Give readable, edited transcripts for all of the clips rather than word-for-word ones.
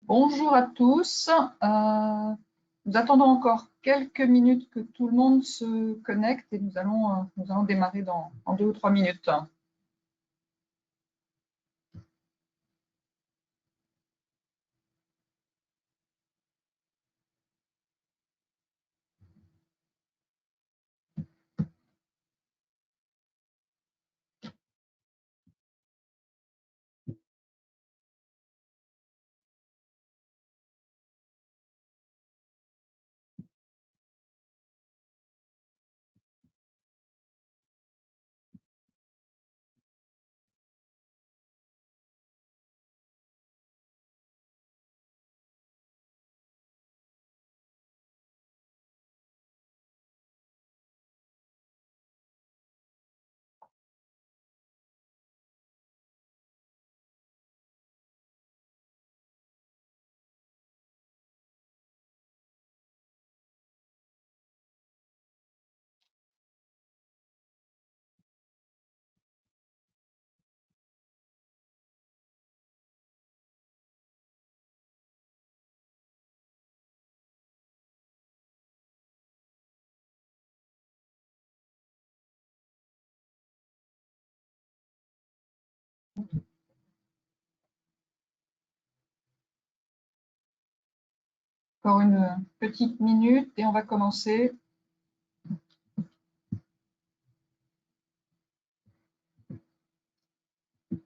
Bonjour à tous. Nous attendons encore quelques minutes que tout le monde se connecte et nous allons démarrer en 2 ou 3 minutes. Encore une petite minute et on va commencer.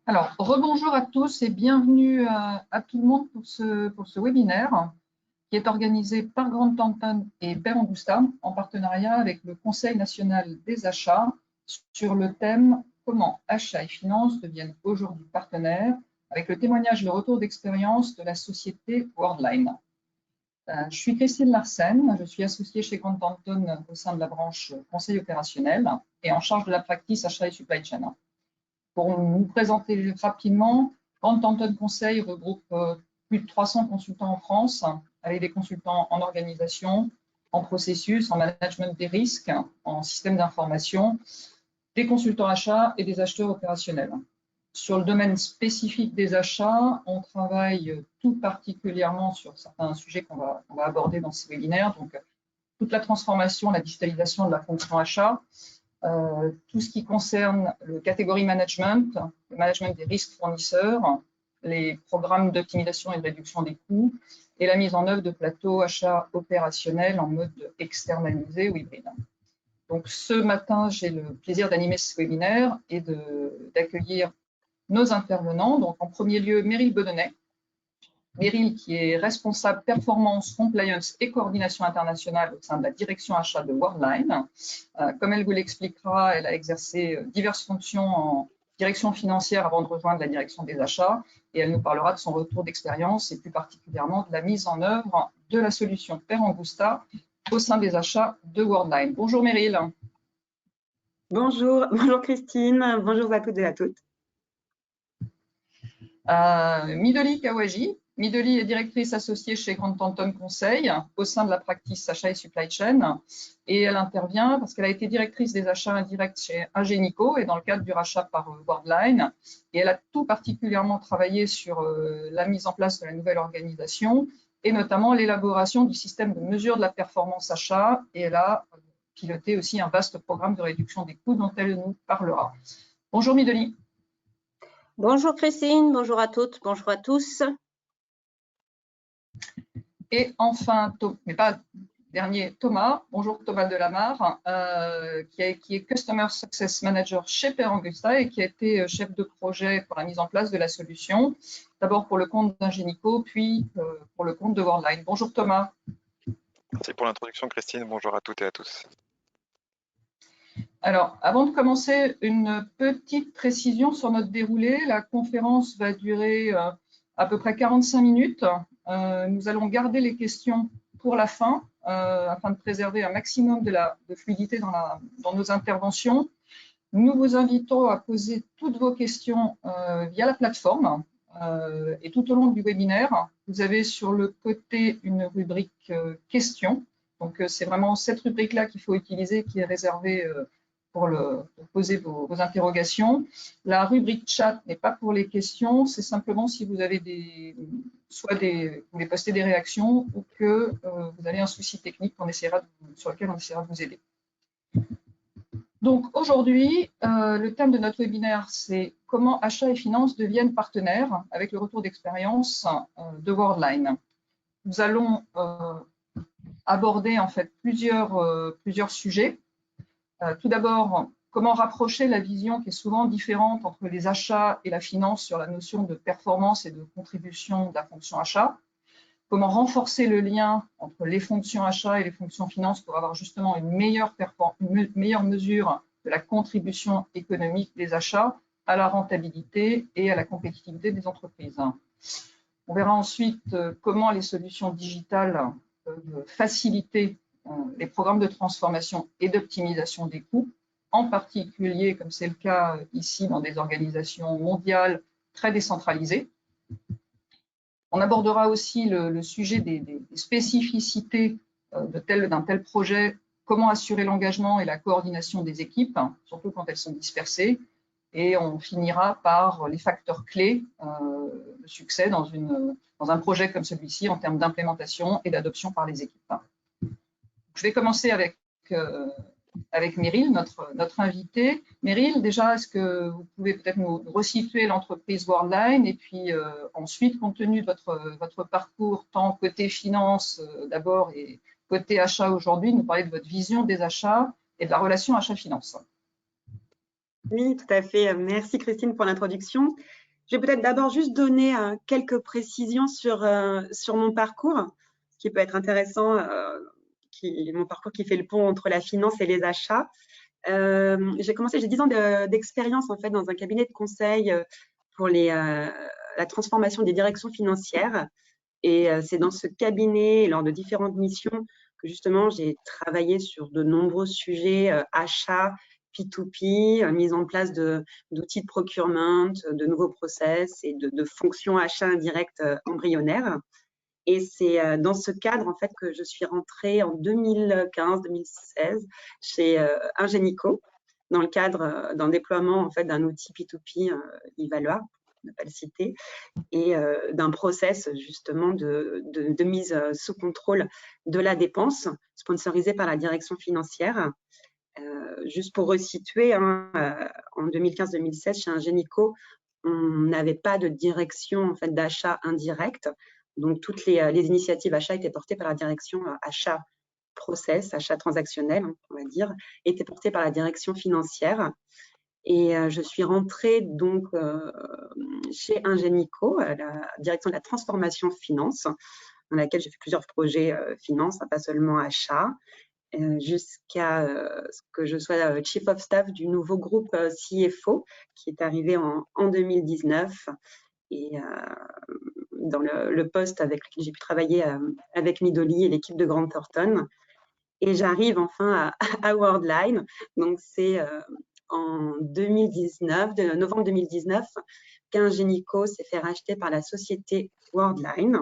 Alors, rebonjour à tous et bienvenue à tout le monde pour ce webinaire qui est organisé par Grant Thornton et Per Angusta en partenariat avec le Conseil national des achats sur le thème « Comment achats et finances deviennent aujourd'hui partenaires » avec le témoignage et le retour d'expérience de la société Worldline. Je suis Christine Larsen, je suis associée chez Grant Thornton au sein de la branche conseil opérationnel et en charge de la practice achat et supply chain. Pour nous présenter rapidement, Grant Thornton Conseil regroupe plus de 300 consultants en France, avec des consultants en organisation, en processus, en management des risques, en système d'information, des consultants achats et des acheteurs opérationnels. Sur le domaine spécifique des achats, on travaille tout particulièrement sur certains sujets qu'on va aborder dans ce webinaire, donc toute la transformation, la digitalisation de la fonction achat, tout ce qui concerne le catégorie management, le management des risques fournisseurs, les programmes d'optimisation et de réduction des coûts et la mise en œuvre de plateaux achats opérationnels en mode externalisé ou hybride. Donc ce matin, j'ai le plaisir d'animer ce webinaire et d'accueillir nos intervenants. Donc en premier lieu, Meryl Bedonnet. Meryl qui est responsable performance, compliance et coordination internationale au sein de la direction achat de Worldline. Comme elle vous l'expliquera, elle a exercé diverses fonctions en direction financière avant de rejoindre la direction des achats et elle nous parlera de son retour d'expérience et plus particulièrement de la mise en œuvre de la solution Per Angusta au sein des achats de Worldline. Bonjour Meryl. Bonjour Christine, bonjour à toutes et à toutes. Midoli Kawaji. Midoli est directrice associée chez Grant Thornton Conseil au sein de la practice achat et supply chain et elle intervient parce qu'elle a été directrice des achats indirects chez Ingenico et dans le cadre du rachat par Worldline et elle a tout particulièrement travaillé sur la mise en place de la nouvelle organisation et notamment l'élaboration du système de mesure de la performance achat et elle a piloté aussi un vaste programme de réduction des coûts dont elle nous parlera. Bonjour Midoli. Bonjour Christine, bonjour à toutes, bonjour à tous. Et enfin, mais pas dernier, Thomas. Bonjour Thomas Delamarre, qui est Customer Success Manager chez Per Angusta et qui a été chef de projet pour la mise en place de la solution, d'abord pour le compte d'Ingenico, puis pour le compte de Worldline. Bonjour Thomas. Merci pour l'introduction Christine, bonjour à toutes et à tous. Alors, avant de commencer, une petite précision sur notre déroulé. La conférence va durer à peu près 45 minutes. Nous allons garder les questions pour la fin, afin de préserver un maximum de fluidité dans nos interventions. Nous vous invitons à poser toutes vos questions via la plateforme et tout au long du webinaire. Vous avez sur le côté une rubrique questions. Donc, c'est vraiment cette rubrique-là qu'il faut utiliser, qui est réservée pour poser vos interrogations. La rubrique chat n'est pas pour les questions, c'est simplement si vous avez des soit vous voulez poster des réactions ou que vous avez un souci technique sur lequel on essaiera de vous aider. Donc aujourd'hui, le thème de notre webinaire, c'est comment achats et finances deviennent partenaires avec le retour d'expérience de Worldline. Nous allons aborder en fait plusieurs sujets. Tout d'abord, comment rapprocher la vision qui est souvent différente entre les achats et la finance sur la notion de performance et de contribution de la fonction achat. Comment renforcer le lien entre les fonctions achats et les fonctions finance pour avoir justement une meilleure mesure de la contribution économique des achats à la rentabilité et à la compétitivité des entreprises. On verra ensuite comment les solutions digitales peuvent faciliter les programmes de transformation et d'optimisation des coûts, en particulier, comme c'est le cas ici dans des organisations mondiales très décentralisées. On abordera aussi le sujet des spécificités d'un tel projet, comment assurer l'engagement et la coordination des équipes, surtout quand elles sont dispersées. Et on finira par les facteurs clés de succès dans un projet comme celui-ci en termes d'implémentation et d'adoption par les équipes. Je vais commencer avec Meryl, notre invitée. Meryl, déjà, est-ce que vous pouvez peut-être nous resituer l'entreprise Worldline et puis ensuite, compte tenu de votre parcours, tant côté finance d'abord et côté achat aujourd'hui, nous parler de votre vision des achats et de la relation achat-finance. Oui, tout à fait. Merci Christine pour l'introduction. Je vais peut-être d'abord juste donner quelques précisions sur mon parcours, ce qui peut être intéressant, mon parcours qui fait le pont entre la finance et les achats. J'ai 10 ans d'expérience en fait dans un cabinet de conseil pour la transformation des directions financières. Et c'est dans ce cabinet, lors de différentes missions, que justement j'ai travaillé sur de nombreux sujets achats, P2P, mise en place d'outils de procurement, de nouveaux process et de fonctions achats indirects embryonnaires. Et c'est dans ce cadre en fait que je suis rentrée en 2015-2016 chez Ingenico, dans le cadre d'un déploiement en fait d'un outil P2P Evalua, ne pas le citer, et d'un process justement de mise sous contrôle de la dépense sponsorisé par la direction financière. Juste pour resituer, en 2015-2016 chez Ingenico, on n'avait pas de direction en fait d'achat indirect, donc toutes les initiatives achats étaient portées par la direction achat process, achat transactionnel, on va dire, étaient portées par la direction financière. Et je suis rentrée donc chez Ingenico, à la direction de la transformation finance, dans laquelle j'ai fait plusieurs projets finance, pas seulement achat, jusqu'à ce que je sois Chief of Staff du nouveau groupe CFO qui est arrivé en 2019. Et dans le poste avec lequel j'ai pu travailler avec Midoli et l'équipe de Grant Thornton. Et j'arrive enfin à Worldline. Donc, c'est en 2019, de novembre 2019, qu'Ingenico s'est fait racheter par la société Worldline.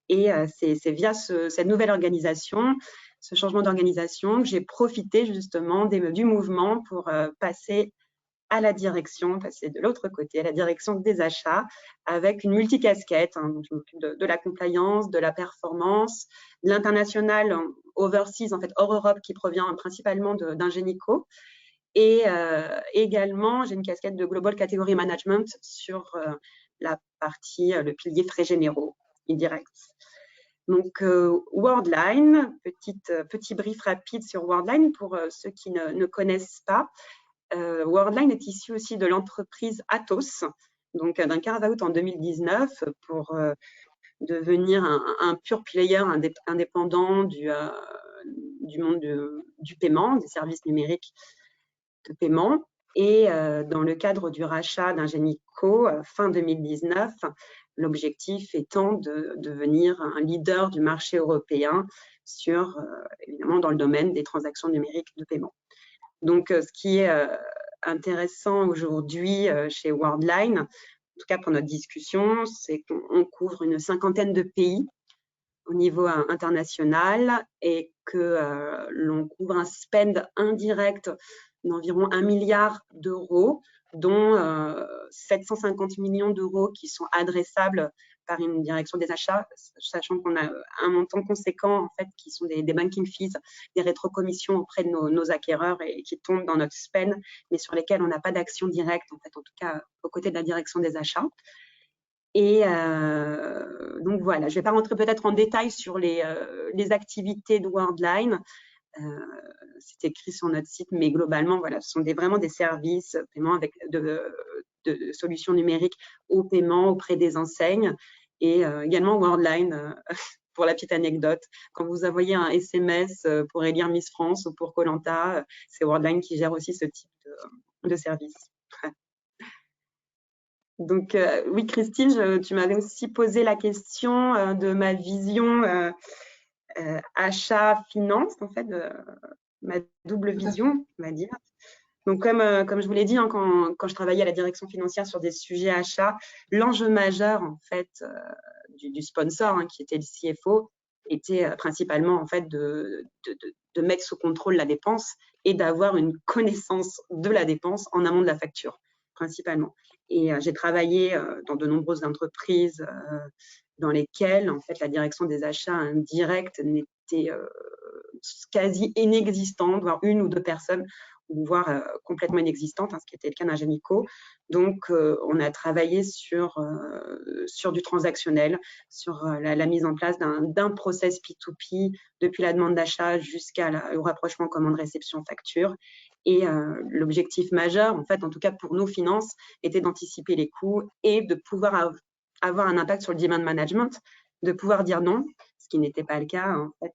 Et c'est via cette nouvelle organisation, ce changement d'organisation, que j'ai profité justement du mouvement pour passer à la direction, passer de l'autre côté, à la direction des achats, avec une multicasquette. Je m'occupe de la compliance, de la performance, de l'international overseas, en fait hors Europe, qui provient principalement d'Ingenico. Et également, j'ai une casquette de Global Category Management sur la partie, le pilier frais généraux, indirect. Donc, Worldline, petit brief rapide sur Worldline pour ceux qui ne connaissent pas. Worldline est issu aussi de l'entreprise Atos, donc d'un carve-out en 2019 pour devenir un pure player indépendant du monde du paiement, des services numériques de paiement. Et dans le cadre du rachat d'Ingenico, fin 2019, l'objectif étant de devenir un leader du marché européen évidemment dans le domaine des transactions numériques de paiement. Donc, ce qui est intéressant aujourd'hui chez Worldline, en tout cas pour notre discussion, c'est qu'on couvre une 50aine de pays au niveau international et que l'on couvre un spend indirect d'environ 1 milliard d'euros, dont 750 millions d'euros qui sont adressables par une direction des achats, sachant qu'on a un montant conséquent en fait qui sont des banking fees, des rétrocommissions auprès de nos acquéreurs et qui tombent dans notre spend, mais sur lesquels on n'a pas d'action directe en fait, en tout cas aux côtés de la direction des achats. Et donc voilà, je ne vais pas rentrer peut-être en détail sur les activités de Worldline. C'est écrit sur notre site, mais globalement, voilà, ce sont vraiment des services paiement avec de solutions numériques au paiement auprès des enseignes et également Worldline. Pour la petite anecdote, quand vous envoyez un SMS pour élire Miss France ou pour Koh-Lanta, c'est Worldline qui gère aussi ce type de service. Donc oui, Christine, tu m'avais aussi posé la question de ma vision achat-finance, en fait, ma double vision, on va dire. Donc, comme je vous l'ai dit, hein, quand je travaillais à la direction financière sur des sujets achats, l'enjeu majeur, en fait, du sponsor, hein, qui était le CFO, était principalement, en fait, de mettre sous contrôle la dépense et d'avoir une connaissance de la dépense en amont de la facture, principalement. Et j'ai travaillé dans de nombreuses entreprises dans lesquelles, en fait, la direction des achats indirects n'était quasi inexistante, voire une ou deux personnes, voire complètement inexistante, hein, ce qui était le cas d'Ingenico. Donc, on a travaillé sur du transactionnel, sur la mise en place d'un process P2P depuis la demande d'achat jusqu'au rapprochement commande-réception-facture. Et l'objectif majeur, en fait, en tout cas pour nos finances, était d'anticiper les coûts et de pouvoir avoir un impact sur le demand management, de pouvoir dire non, ce qui n'était pas le cas en fait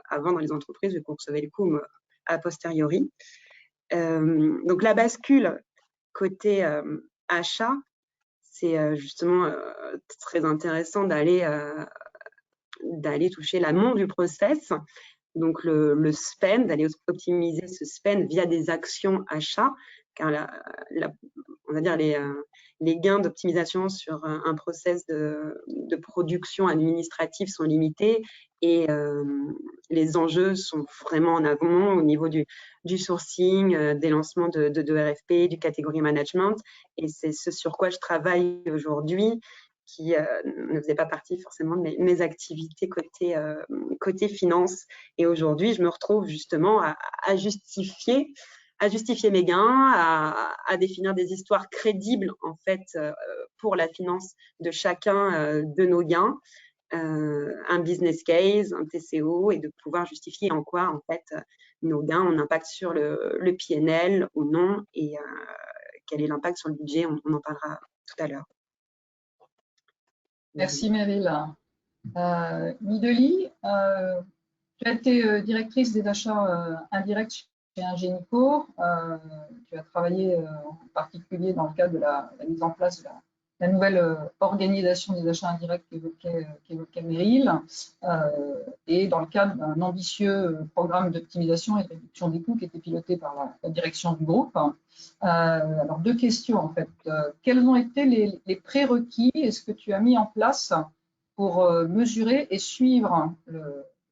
avant dans les entreprises vu qu'on recevait les coûts a posteriori. Donc la bascule côté achat, c'est justement très intéressant d'aller toucher l'amont du process. Donc le spend, d'aller optimiser ce spend via des actions achats, car on va dire les gains d'optimisation sur un process de production administrative sont limités et les enjeux sont vraiment en amont au niveau du sourcing, des lancements de RFP, du category management. Et c'est ce sur quoi je travaille aujourd'hui, qui ne faisait pas partie forcément de mes activités côté finance. Et aujourd'hui, je me retrouve justement à justifier mes gains, à définir des histoires crédibles en fait pour la finance de chacun de nos gains, un business case, un TCO, et de pouvoir justifier en quoi en fait nos gains ont un impact sur le PNL ou non, et quel est l'impact sur le budget, on en parlera tout à l'heure. Merci Meryl. Mideli, tu as été directrice des achats indirects chez Ingenico. Tu as travaillé en particulier dans le cadre de la mise en place de la nouvelle organisation des achats indirects qu'évoquait Meryl, et dans le cadre d'un ambitieux programme d'optimisation et de réduction des coûts qui était piloté par la direction du groupe. Alors, deux questions en fait. Quels ont été les prérequis et ce que tu as mis en place pour mesurer et suivre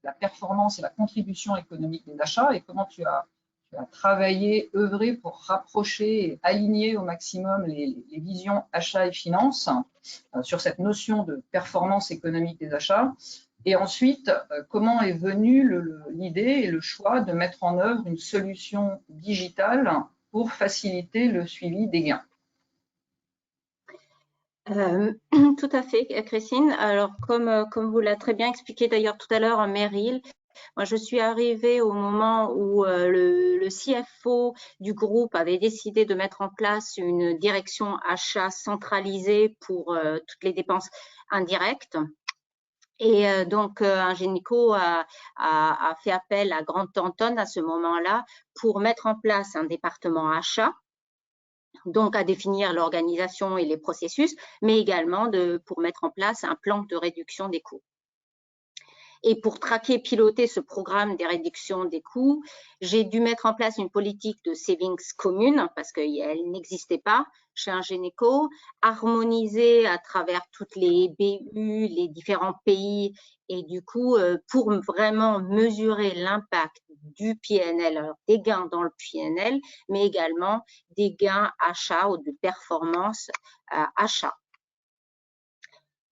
la performance et la contribution économique des achats, et comment tu as travaillé, œuvré pour rapprocher et aligner au maximum les visions achats et finances sur cette notion de performance économique des achats. Et ensuite, comment est venue l'idée et le choix de mettre en œuvre une solution digitale pour faciliter le suivi des gains? Tout à fait, Christine. Alors, comme vous l'a très bien expliqué d'ailleurs tout à l'heure, Meryl, moi, je suis arrivée au moment où le CFO du groupe avait décidé de mettre en place une direction achat centralisée pour toutes les dépenses indirectes. Et donc, Ingenico a fait appel à Grant Thornton à ce moment-là pour mettre en place un département achat, donc à définir l'organisation et les processus, mais également pour mettre en place un plan de réduction des coûts. Et pour traquer et piloter ce programme des réductions des coûts, j'ai dû mettre en place une politique de savings commune parce qu'elle n'existait pas chez Ingenico, harmoniser à travers toutes les BU, les différents pays, et du coup, pour vraiment mesurer l'impact du PNL, alors des gains dans le PNL, mais également des gains achats ou de performance achat.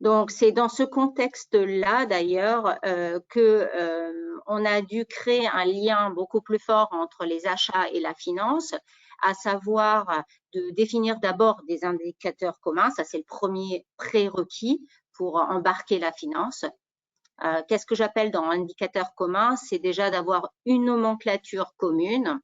Donc, c'est dans ce contexte-là, d'ailleurs, on a dû créer un lien beaucoup plus fort entre les achats et la finance, à savoir de définir d'abord des indicateurs communs. Ça, c'est le premier prérequis pour embarquer la finance. Qu'est-ce que j'appelle dans indicateur commun? C'est déjà d'avoir une nomenclature commune.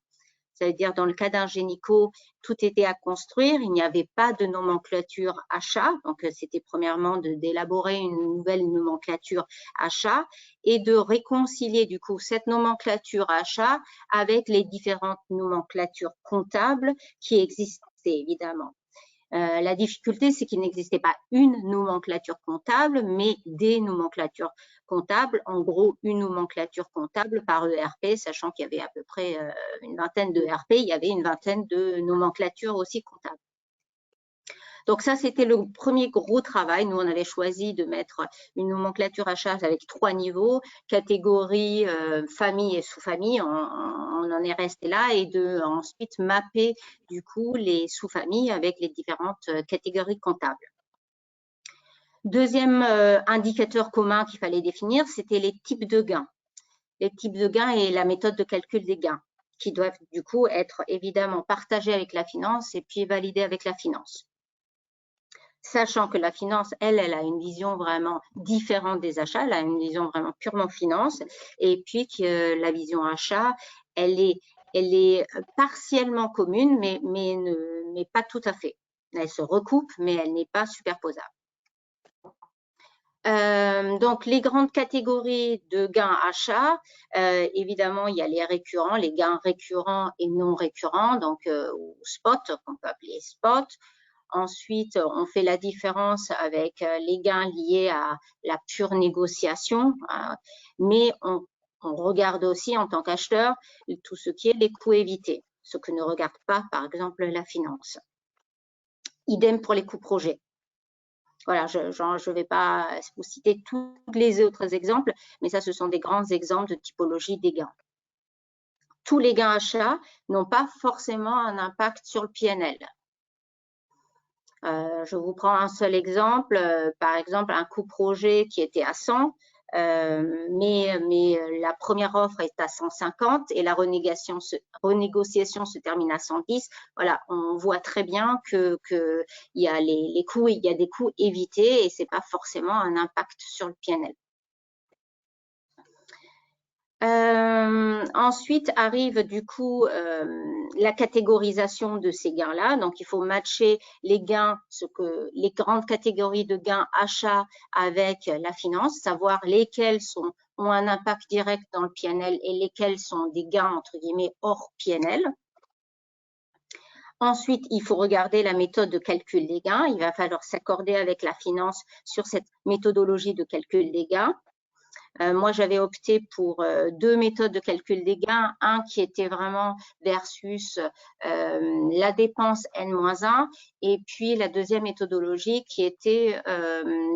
C'est-à-dire, dans le cas d'un génico, tout était à construire. Il n'y avait pas de nomenclature achat. Donc, c'était premièrement d'élaborer une nouvelle nomenclature achat et de réconcilier, du coup, cette nomenclature achat avec les différentes nomenclatures comptables qui existaient, évidemment. La difficulté, c'est qu'il n'existait pas une nomenclature comptable, mais des nomenclatures comptables. En gros, une nomenclature comptable par ERP, sachant qu'il y avait à peu près une vingtaine de ERP, il y avait une vingtaine de nomenclatures aussi comptables. Donc ça, c'était le premier gros travail. Nous, on avait choisi de mettre une nomenclature achat avec 3 niveaux, catégorie, famille et sous-famille. On en est resté là et de ensuite mapper du coup les sous-familles avec les différentes catégories comptables. Deuxième indicateur commun qu'il fallait définir, c'était les types de gains. Les types de gains et la méthode de calcul des gains, qui doivent du coup être évidemment partagés avec la finance et puis validés avec la finance. Sachant que la finance, elle a une vision vraiment différente des achats, elle a une vision vraiment purement finance, et puis que la vision achat, elle est partiellement commune, mais pas tout à fait. Elle se recoupe, mais elle n'est pas superposable. Donc, les grandes catégories de gains achats, évidemment, il y a les récurrents, les gains récurrents et non récurrents, donc ou spot, qu'on peut appeler spot. Ensuite, on fait la différence avec les gains liés à la pure négociation, mais on regarde aussi en tant qu'acheteur tout ce qui est les coûts évités, ce que ne regarde pas, par exemple, la finance. Idem pour les coûts projets. Voilà, je ne vais pas vous citer tous les autres exemples, mais ça, ce sont des grands exemples de typologie des gains. Tous les gains achats n'ont pas forcément un impact sur le PNL. Je vous prends un seul exemple, par exemple un coût projet qui était à 100, mais la première offre est à 150 et la renégociation se termine à 110. Voilà, on voit très bien que il y a les coûts, il y a des coûts évités et c'est pas forcément un impact sur le PNL. Ensuite arrive du coup la catégorisation de ces gains-là. Donc, il faut matcher les gains, les grandes catégories de gains achats avec la finance, savoir lesquels ont un impact direct dans le PNL et lesquels sont des gains entre guillemets hors PNL. Ensuite, il faut regarder la méthode de calcul des gains. Il va falloir s'accorder avec la finance sur cette méthodologie de calcul des gains. Moi, j'avais opté pour 2 méthodes de calcul des gains, un qui était vraiment versus la dépense N-1 et puis la deuxième méthodologie qui était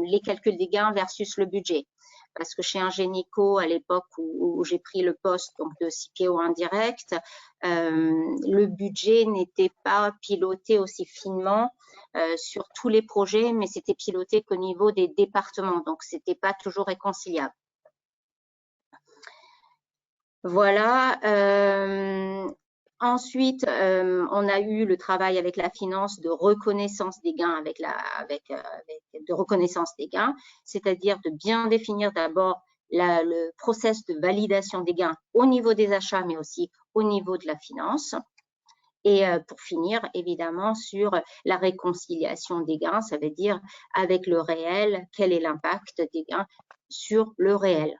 les calculs des gains versus le budget. Parce que chez Ingenico, à l'époque où j'ai pris le poste donc de CPO indirect, le budget n'était pas piloté aussi finement sur tous les projets, mais c'était piloté qu'au niveau des départements, donc c'était pas toujours réconciliable. Voilà. Ensuite, on a eu le travail avec la finance de reconnaissance des gains, de reconnaissance des gains, c'est-à-dire de bien définir d'abord le process de validation des gains au niveau des achats, mais aussi au niveau de la finance. Et pour finir, évidemment, sur la réconciliation des gains, ça veut dire avec le réel, quel est l'impact des gains sur le réel.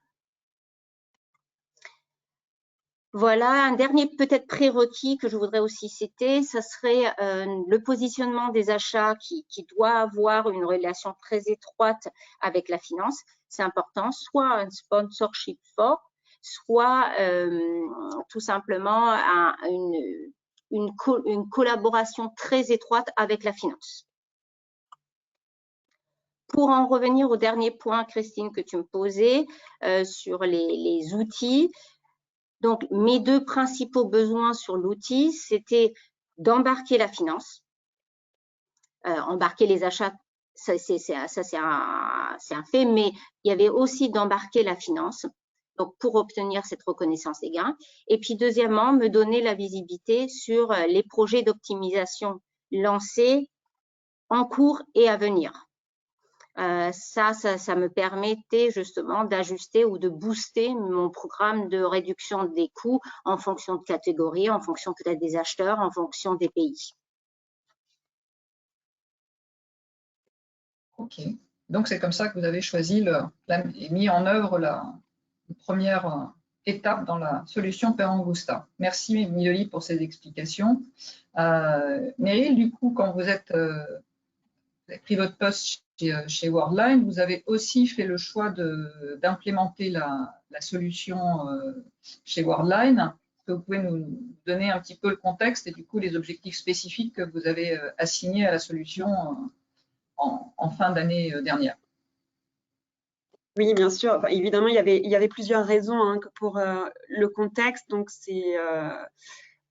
Voilà, un dernier peut-être prérequis que je voudrais aussi citer, ce serait le positionnement des achats qui doit avoir une relation très étroite avec la finance. C'est important, soit un sponsorship fort, soit tout simplement une collaboration très étroite avec la finance. Pour en revenir au dernier point, Christine, que tu me posais sur les outils, donc, mes 2 principaux besoins sur l'outil, c'était d'embarquer la finance, embarquer les achats Ça, c'est un fait, mais il y avait aussi d'embarquer la finance, donc pour obtenir cette reconnaissance des gains. Et puis, deuxièmement, me donner la visibilité sur les projets d'optimisation lancés, en cours et à venir. Ça me permettait justement d'ajuster ou de booster mon programme de réduction des coûts en fonction de catégories, en fonction peut-être des acheteurs, en fonction des pays. Ok. Donc, c'est comme ça que vous avez choisi et mis en œuvre la première étape dans la solution Perangusta. Merci, Midoli, pour ces explications. Meryl, du coup, quand vous avez pris votre poste chez Worldline, vous avez aussi fait le choix d'implémenter la solution chez Worldline. Est-ce que vous pouvez nous donner un petit peu le contexte et du coup les objectifs spécifiques que vous avez assignés à la solution en fin d'année dernière? Oui, bien sûr. Enfin, évidemment, il y avait plusieurs raisons pour le contexte. Donc,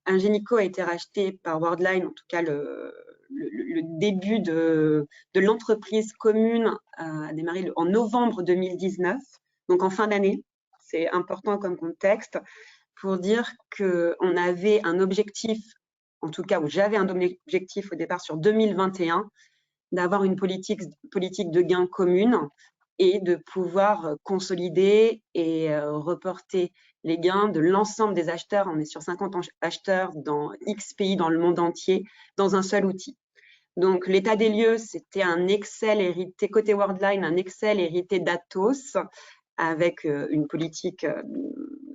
Ingenico a été racheté par Worldline, en tout cas le début de l'entreprise commune a démarré en novembre 2019, donc en fin d'année. C'est important comme contexte pour dire qu'on avait un objectif, en tout cas où j'avais un objectif au départ sur 2021, d'avoir une politique de gain commune et de pouvoir consolider et reporter les gains de l'ensemble des acheteurs. On est sur 50 acheteurs dans X pays dans le monde entier, dans un seul outil. Donc, l'état des lieux, c'était un Excel hérité, côté Worldline, un Excel hérité d'Atos, avec une politique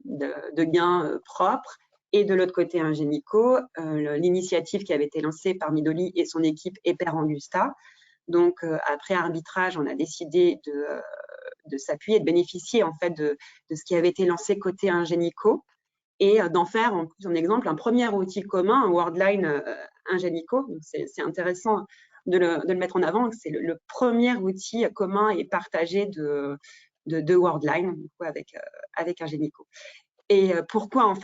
de gains propre. Et de l'autre côté, Ingenico, l'initiative qui avait été lancée par Midoli et son équipe et Perangusta. Donc, après arbitrage, on a décidé de s'appuyer, de bénéficier en fait de ce qui avait été lancé côté Ingenico et d'en faire en plus un exemple, un premier outil commun, un Worldline Ingenico. C'est intéressant de le mettre en avant. C'est le premier outil commun et partagé de Worldline du coup, avec Ingenico. Et pourquoi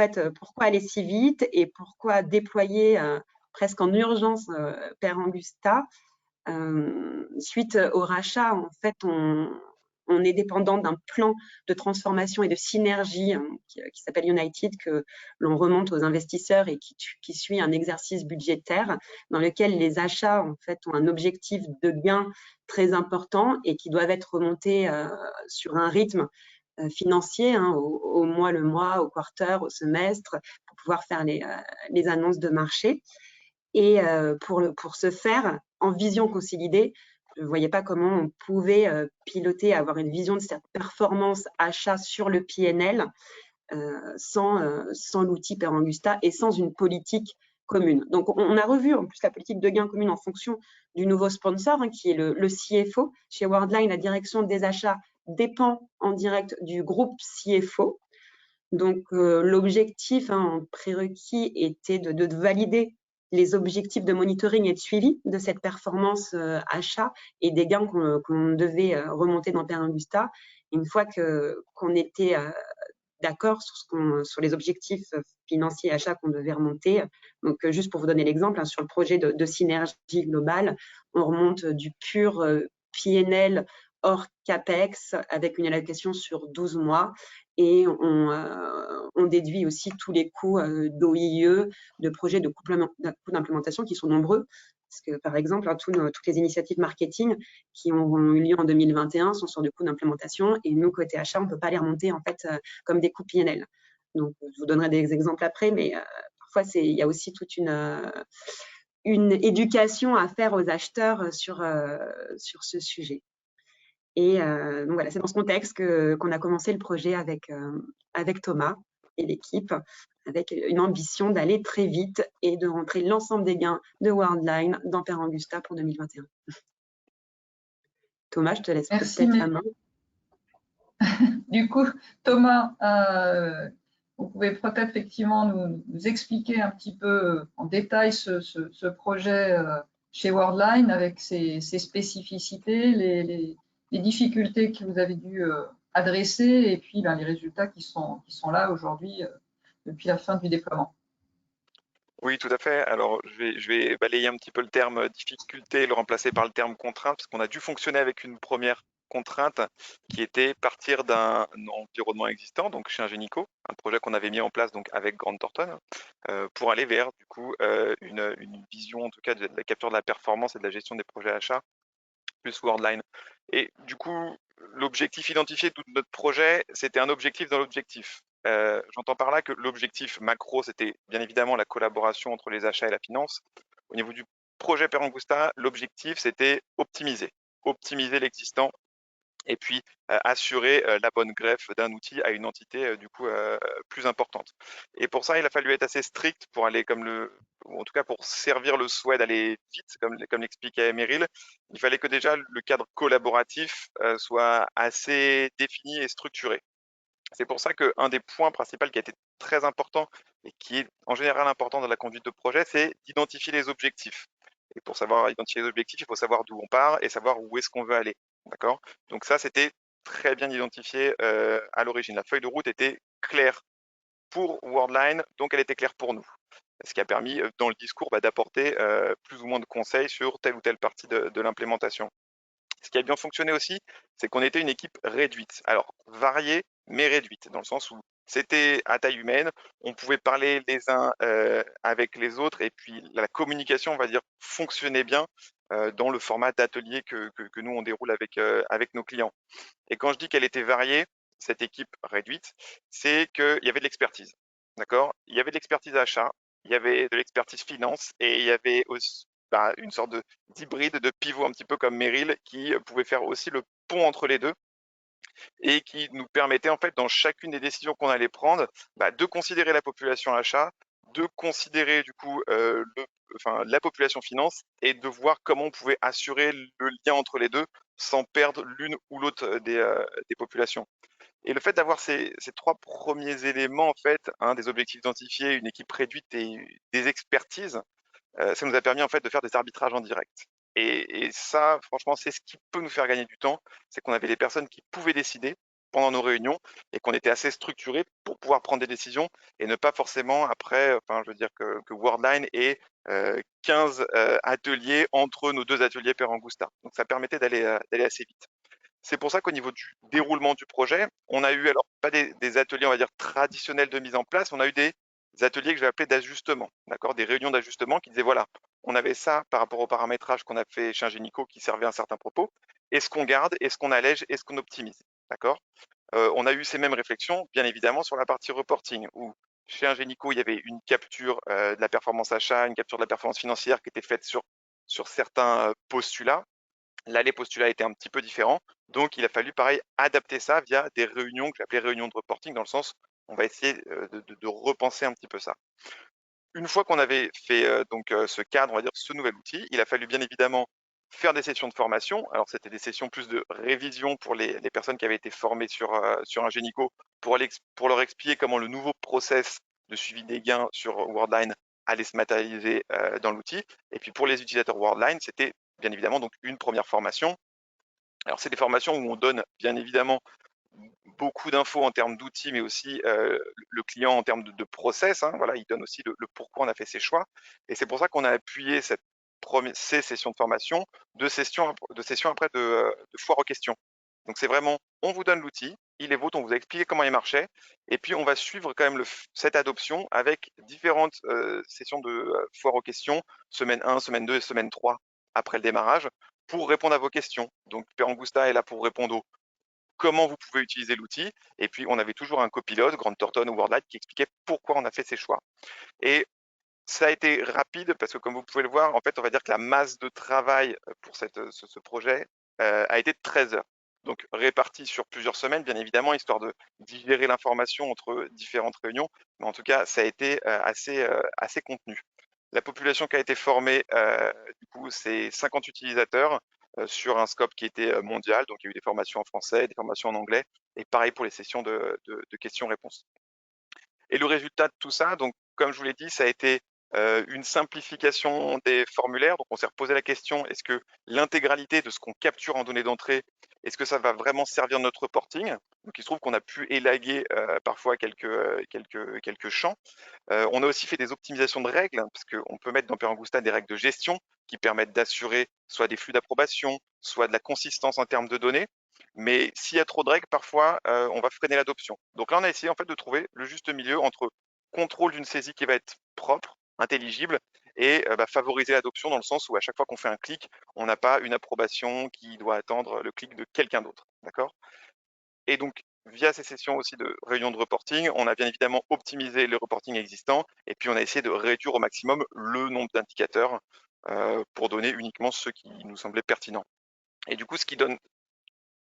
aller si vite et pourquoi déployer presque en urgence Perangusta? Suite au rachat, en fait, on est dépendant d'un plan de transformation et de synergie qui s'appelle United, que l'on remonte aux investisseurs et qui suit un exercice budgétaire dans lequel les achats en fait, ont un objectif de gain très important et qui doivent être remontés sur un rythme financier, au mois, le mois, au quarter, au semestre, pour pouvoir faire les annonces de marché. Et pour ce faire, en vision consolidée, je ne voyais pas comment on pouvait piloter, avoir une vision de cette performance achat sur le PNL sans l'outil Perangusta et sans une politique commune. Donc, on a revu en plus la politique de gain commune en fonction du nouveau sponsor qui est le CFO. Chez Worldline, la direction des achats dépend en direct du groupe CFO. Donc, l'objectif en prérequis était de valider les objectifs de monitoring et de suivi de cette performance achat et des gains qu'on devait remonter dans Perangusta. Une fois qu'on était d'accord sur les objectifs financiers achats qu'on devait remonter, donc juste pour vous donner l'exemple, sur le projet de synergie globale, on remonte du pur PNL hors CAPEX avec une allocation sur 12 mois et on déduit aussi tous les coûts d'OIE, de projets de coûts d'implémentation qui sont nombreux. Parce que, par exemple, toutes les initiatives marketing qui ont eu lieu en 2021 sont sur des coûts d'implémentation et nous, côté achat, on ne peut pas les remonter en fait comme des coûts PNL. Donc, je vous donnerai des exemples après, mais parfois, il y a aussi toute une éducation à faire aux acheteurs sur ce sujet. Et donc voilà, c'est dans ce contexte qu'on a commencé le projet avec Thomas et l'équipe, avec une ambition d'aller très vite et de rentrer l'ensemble des gains de Worldline dans Perangusta pour 2021. Thomas, je te laisse peut-être la main. Du coup, Thomas, vous pouvez peut-être effectivement nous expliquer un petit peu en détail ce projet chez Worldline avec ses spécificités, les difficultés que vous avez dû adresser et puis les résultats qui sont là aujourd'hui depuis la fin du déploiement. Oui, tout à fait. Alors, je vais balayer un petit peu le terme difficulté et le remplacer par le terme contrainte, parce qu'on a dû fonctionner avec une première contrainte qui était partir d'un environnement existant, donc chez Ingenico, un projet qu'on avait mis en place donc avec Grant Thornton, pour aller vers du coup une vision en tout cas de la capture de la performance et de la gestion des projets achats plus Worldline. Et du coup, l'objectif identifié de notre projet, c'était un objectif dans l'objectif. J'entends par là que l'objectif macro, c'était bien évidemment la collaboration entre les achats et la finance. Au niveau du projet Perangusta, l'objectif, c'était optimiser. Optimiser l'existant et puis assurer la bonne greffe d'un outil à une entité du coup plus importante. Et pour ça, il a fallu être assez strict pour aller ou en tout cas pour servir le souhait d'aller vite, comme l'expliquait Meryl. Il fallait que déjà le cadre collaboratif soit assez défini et structuré. C'est pour ça qu'un des points principaux qui a été très important et qui est en général important dans la conduite de projet, c'est d'identifier les objectifs. Et pour savoir identifier les objectifs, il faut savoir d'où on part et savoir où est-ce qu'on veut aller. D'accord? Donc ça, c'était très bien identifié à l'origine. La feuille de route était claire pour Worldline, donc elle était claire pour nous. Ce qui a permis, dans le discours, d'apporter plus ou moins de conseils sur telle ou telle partie de l'implémentation. Ce qui a bien fonctionné aussi, c'est qu'on était une équipe réduite. Alors, variée, mais réduite, dans le sens où c'était à taille humaine, on pouvait parler les uns avec les autres, et puis la communication, on va dire, fonctionnait bien dans le format d'atelier que nous, on déroule avec nos clients. Et quand je dis qu'elle était variée, cette équipe réduite, c'est qu'il y avait de l'expertise. D'accord? Il y avait de l'expertise achat, il y avait de l'expertise finance et il y avait aussi une sorte d'hybride, de pivot un petit peu comme Meryl qui pouvait faire aussi le pont entre les deux et qui nous permettait en fait dans chacune des décisions qu'on allait prendre de considérer la population achat, de considérer du coup la population finance et de voir comment on pouvait assurer le lien entre les deux sans perdre l'une ou l'autre des populations. Et le fait d'avoir ces trois premiers éléments, en fait, des objectifs identifiés, une équipe réduite et des expertises, ça nous a permis en fait de faire des arbitrages en direct. Et ça, franchement, c'est ce qui peut nous faire gagner du temps, c'est qu'on avait des personnes qui pouvaient décider pendant nos réunions et qu'on était assez structuré pour pouvoir prendre des décisions et ne pas forcément après, enfin, je veux dire que Worldline ait 15 ateliers entre nos deux ateliers Perangusta. Donc ça permettait d'aller assez vite. C'est pour ça qu'au niveau du déroulement du projet, on a eu alors pas des ateliers, on va dire, traditionnels de mise en place, on a eu des ateliers que je vais appeler d'ajustement, d'accord, des réunions d'ajustement qui disaient voilà, on avait ça par rapport au paramétrage qu'on a fait chez Ingenico qui servait à un certain propos. Est-ce qu'on garde, est-ce qu'on allège, est-ce qu'on optimise, d'accord? On a eu ces mêmes réflexions, bien évidemment, sur la partie reporting où chez Ingenico, il y avait une capture de la performance achat, une capture de la performance financière qui était faite sur certains postulats. Là, les postulats étaient un petit peu différents. Donc, il a fallu, pareil, adapter ça via des réunions que j'appelais réunions de reporting, dans le sens, on va essayer de repenser un petit peu ça. Une fois qu'on avait fait ce cadre, on va dire ce nouvel outil, il a fallu bien évidemment faire des sessions de formation. Alors, c'était des sessions plus de révision pour les personnes qui avaient été formées sur Ingenico pour leur expliquer comment le nouveau process de suivi des gains sur Worldline allait se matérialiser dans l'outil. Et puis, pour les utilisateurs Worldline, c'était bien évidemment donc une première formation. Alors, c'est des formations où on donne bien évidemment beaucoup d'infos en termes d'outils, mais aussi le client en termes de process. Hein, voilà, il donne aussi le pourquoi on a fait ses choix. Et c'est pour ça qu'on a appuyé ces sessions de formation de sessions après de foire aux questions. Donc, c'est vraiment, on vous donne l'outil, il est vôtre, on vous a expliqué comment il marchait, et puis on va suivre quand même cette adoption avec différentes sessions de foire aux questions, semaine 1, semaine 2 et semaine 3 après le démarrage, pour répondre à vos questions. Donc, Perangusta est là pour répondre aux comment vous pouvez utiliser l'outil. Et puis, on avait toujours un copilote, Grant Thornton ou Worldline, qui expliquait pourquoi on a fait ces choix. Et ça a été rapide parce que, comme vous pouvez le voir, en fait, on va dire que la masse de travail pour ce projet a été de 13 heures. Donc, répartie sur plusieurs semaines, bien évidemment, histoire de digérer l'information entre différentes réunions. Mais en tout cas, ça a été assez contenu. La population qui a été formée, du coup, c'est 50 utilisateurs sur un scope qui était mondial. Donc, il y a eu des formations en français, des formations en anglais, et pareil pour les sessions de questions-réponses. Et le résultat de tout ça, donc, comme je vous l'ai dit, ça a été une simplification des formulaires. Donc, on s'est reposé la question, est-ce que l'intégralité de ce qu'on capture en données d'entrée, est-ce que ça va vraiment servir notre reporting? Donc, il se trouve qu'on a pu élaguer parfois quelques champs. On a aussi fait des optimisations de règles, hein, parce qu'on peut mettre dans Perangusta des règles de gestion qui permettent d'assurer soit des flux d'approbation, soit de la consistance en termes de données. Mais s'il y a trop de règles, parfois, on va freiner l'adoption. Donc là, on a essayé en fait de trouver le juste milieu entre contrôle d'une saisie qui va être propre, intelligible, et favoriser l'adoption dans le sens où à chaque fois qu'on fait un clic, on n'a pas une approbation qui doit attendre le clic de quelqu'un d'autre. D'accord? Et donc, via ces sessions aussi de réunions de reporting, on a bien évidemment optimisé les reportings existants et puis on a essayé de réduire au maximum le nombre d'indicateurs pour donner uniquement ceux qui nous semblaient pertinents. Et du coup, ce qui donne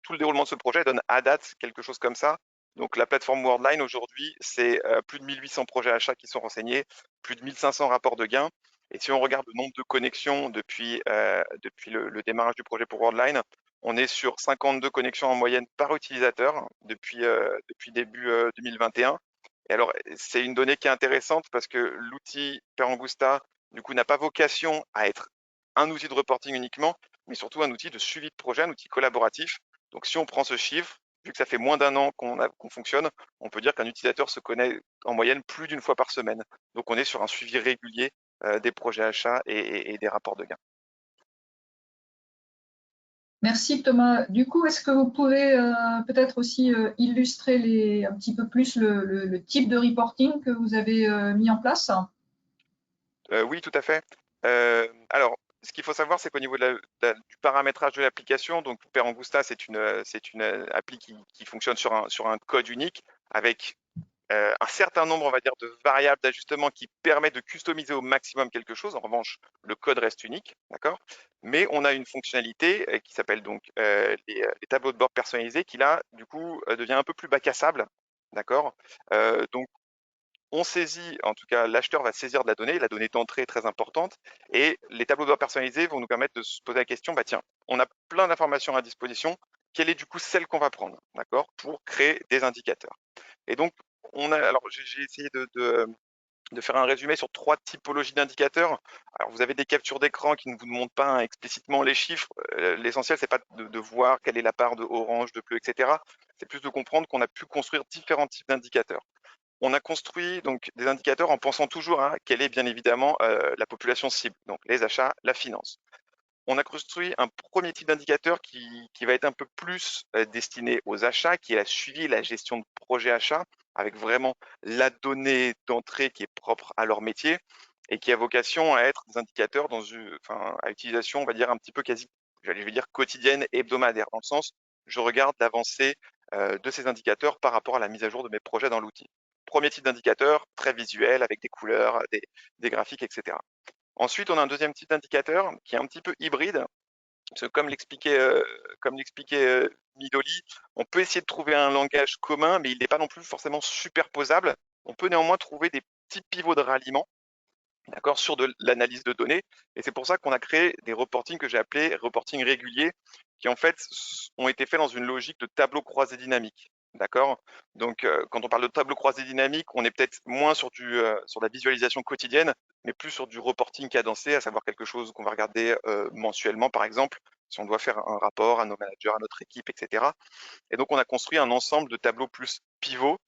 tout le déroulement de ce projet donne à date quelque chose comme ça. Donc, la plateforme Worldline aujourd'hui, c'est plus de 1800 projets achats qui sont renseignés, plus de 1500 rapports de gains. Et si on regarde le nombre de connexions depuis le démarrage du projet pour Worldline, on est sur 52 connexions en moyenne par utilisateur depuis début 2021. Et alors, c'est une donnée qui est intéressante parce que l'outil Perangusta, du coup, n'a pas vocation à être un outil de reporting uniquement, mais surtout un outil de suivi de projet, un outil collaboratif. Donc, si on prend ce chiffre, vu que ça fait moins d'un an qu'on fonctionne, on peut dire qu'un utilisateur se connaît en moyenne plus d'une fois par semaine. Donc, on est sur un suivi régulier des projets achats et des rapports de gains. Merci Thomas. Du coup, est-ce que vous pouvez peut-être aussi illustrer un petit peu plus le type de reporting que vous avez mis en place? Oui, tout à fait. Alors, ce qu'il faut savoir, c'est qu'au niveau du paramétrage de l'application, donc Perangusta, c'est une appli qui fonctionne sur un code unique avec un certain nombre, on va dire, de variables d'ajustement qui permettent de customiser au maximum quelque chose. En revanche, le code reste unique, d'accord? Mais on a une fonctionnalité qui s'appelle donc les tableaux de bord personnalisés qui là, du coup, devient un peu plus bac à sable, d'accord? Donc, on saisit, en tout cas, l'acheteur va saisir de la donnée d'entrée est très importante, et les tableaux de bord personnalisés vont nous permettre de se poser la question, bah tiens, on a plein d'informations à disposition, quelle est du coup celle qu'on va prendre, d'accord, pour créer des indicateurs. Et donc, alors j'ai essayé de faire un résumé sur 3 typologies d'indicateurs. Alors, vous avez des captures d'écran qui ne vous montrent pas explicitement les chiffres. L'essentiel, c'est pas de voir quelle est la part de orange, de bleu, etc. C'est plus de comprendre qu'on a pu construire différents types d'indicateurs. On a construit donc des indicateurs en pensant toujours à quelle est bien évidemment la population cible, donc les achats, la finance. On a construit un premier type d'indicateur qui va être un peu plus destiné aux achats, qui est la suivi et la gestion de projets achats, avec vraiment la donnée d'entrée qui est propre à leur métier et qui a vocation à être des indicateurs à utilisation, on va dire, un petit peu je vais dire quotidienne et hebdomadaire, dans le sens, je regarde l'avancée de ces indicateurs par rapport à la mise à jour de mes projets dans l'outil. Premier type d'indicateur, très visuel, avec des couleurs, des graphiques, etc. Ensuite, on a un deuxième type d'indicateur qui est un petit peu hybride, parce que comme l'expliquait Midoli, on peut essayer de trouver un langage commun, mais il n'est pas non plus forcément superposable. On peut néanmoins trouver des petits pivots de ralliement, d'accord, sur de l'analyse de données. Et c'est pour ça qu'on a créé des reportings que j'ai appelés reporting réguliers, qui en fait ont été faits dans une logique de tableau croisé dynamique. D'accord. Donc, quand on parle de tableau croisé dynamique, on est peut-être moins sur la visualisation quotidienne, mais plus sur du reporting cadencé, à savoir quelque chose qu'on va regarder mensuellement, par exemple, si on doit faire un rapport à nos managers, à notre équipe, etc. Et donc, on a construit un ensemble de tableaux plus pivots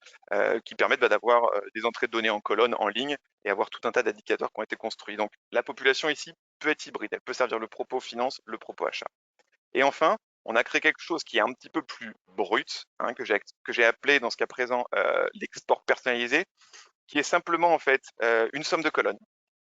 qui permettent d'avoir des entrées de données en colonne, en ligne, et avoir tout un tas d'indicateurs qui ont été construits. Donc, la population ici peut être hybride. Elle peut servir le propos finance, le propos achat. Et enfin, on a créé quelque chose qui est un petit peu plus brut, que j'ai appelé dans ce cas présent l'export personnalisé, qui est simplement en fait une somme de colonnes,